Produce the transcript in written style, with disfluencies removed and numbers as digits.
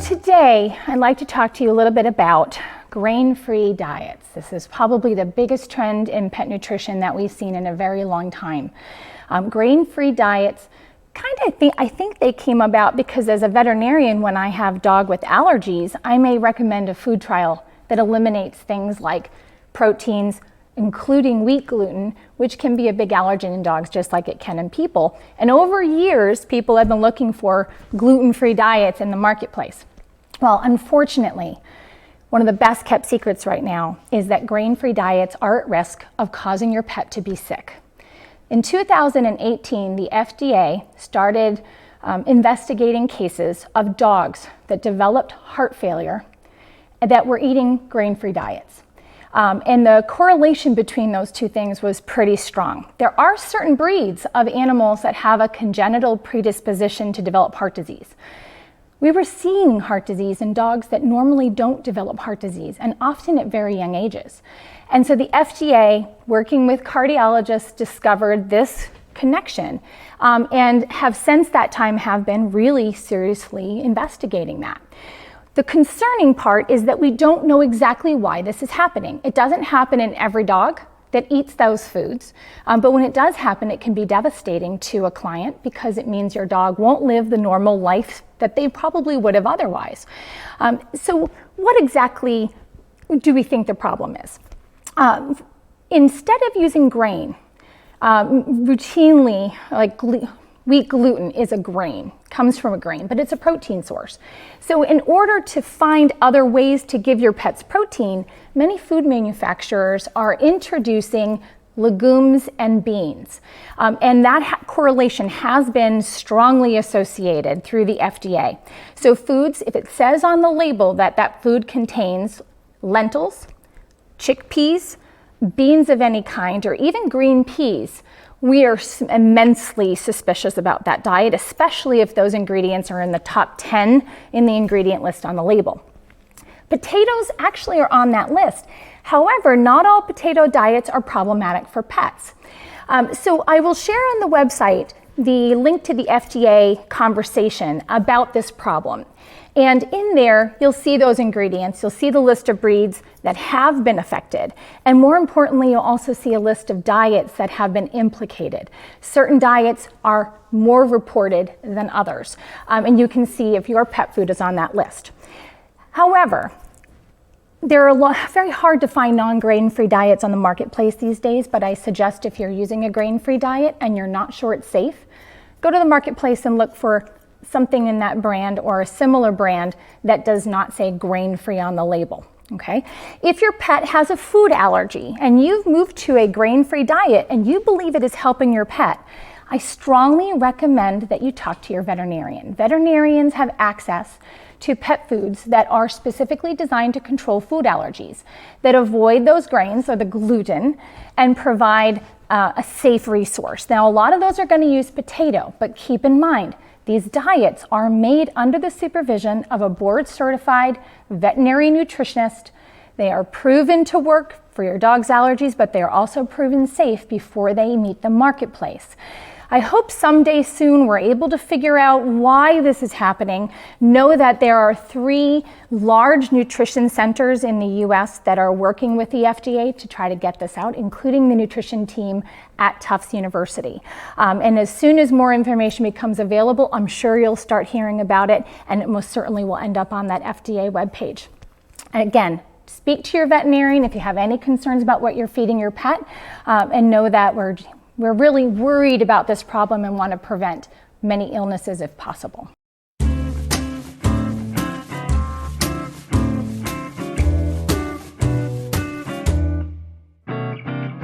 today I'd like to talk to you a little bit about grain-free diets. This is probably the biggest trend in pet nutrition that we've seen in a very long time. Grain-free diets, I think they came about because as a veterinarian, when I have dog with allergies, I may recommend a food trial that eliminates things like proteins, including wheat gluten, which can be a big allergen in dogs just like it can in people. And over years, people have been looking for gluten-free diets in the marketplace. Well, unfortunately, one of the best kept secrets right now is that grain-free diets are at risk of causing your pet to be sick. In 2018, the FDA started investigating cases of dogs that developed heart failure that were eating grain-free diets. And the correlation between those two things was pretty strong. There are certain breeds of animals that have a congenital predisposition to develop heart disease. We were seeing heart disease in dogs that normally don't develop heart disease, and often at very young ages. And so the FDA, working with cardiologists, discovered this connection and have since that time have been really seriously investigating that. The concerning part is that we don't know exactly why this is happening. It doesn't happen in every dog that eats those foods, but when it does happen, it can be devastating to a client because it means your dog won't live the normal life that they probably would have otherwise. So what exactly do we think the problem is? Instead of using grain, routinely, like wheat gluten is a grain, comes from a grain, but it's a protein source. So in order to find other ways to give your pets protein, many food manufacturers are introducing legumes and beans. And that correlation has been strongly associated through the FDA. So foods, if it says on the label that that food contains lentils, chickpeas, beans of any kind, or even green peas, we are immensely suspicious about that diet, especially if those ingredients are in the top 10 in the ingredient list on the label. Potatoes actually are on that list. However, not all potato diets are problematic for pets. So I will share on the website the link to the FDA conversation about this problem. And in there, you'll see those ingredients. You'll see the list of breeds that have been affected. And more importantly, you'll also see a list of diets that have been implicated. Certain diets are more reported than others. And you can see if your pet food is on that list. However, there are very hard to find non-grain-free diets on the marketplace these days, but I suggest if you're using a grain-free diet and you're not sure it's safe, go to the marketplace and look for something in that brand or a similar brand that does not say grain-free on the label, okay? If your pet has a food allergy and you've moved to a grain-free diet and you believe it is helping your pet, I strongly recommend that you talk to your veterinarian. Veterinarians have access to pet foods that are specifically designed to control food allergies, that avoid those grains or the gluten and provide a safe resource. Now, a lot of those are going to use potato, but keep in mind, these diets are made under the supervision of a board-certified veterinary nutritionist. They are proven to work for your dog's allergies, but they are also proven safe before they meet the marketplace. I hope someday soon we're able to figure out why this is happening. Know that there are 3 large nutrition centers in the US that are working with the FDA to try to get this out, including the nutrition team at Tufts University. And as soon as more information becomes available, I'm sure you'll start hearing about it, and it most certainly will end up on that FDA webpage. And again, speak to your veterinarian if you have any concerns about what you're feeding your pet, and know that we're really worried about this problem and want to prevent many illnesses if possible.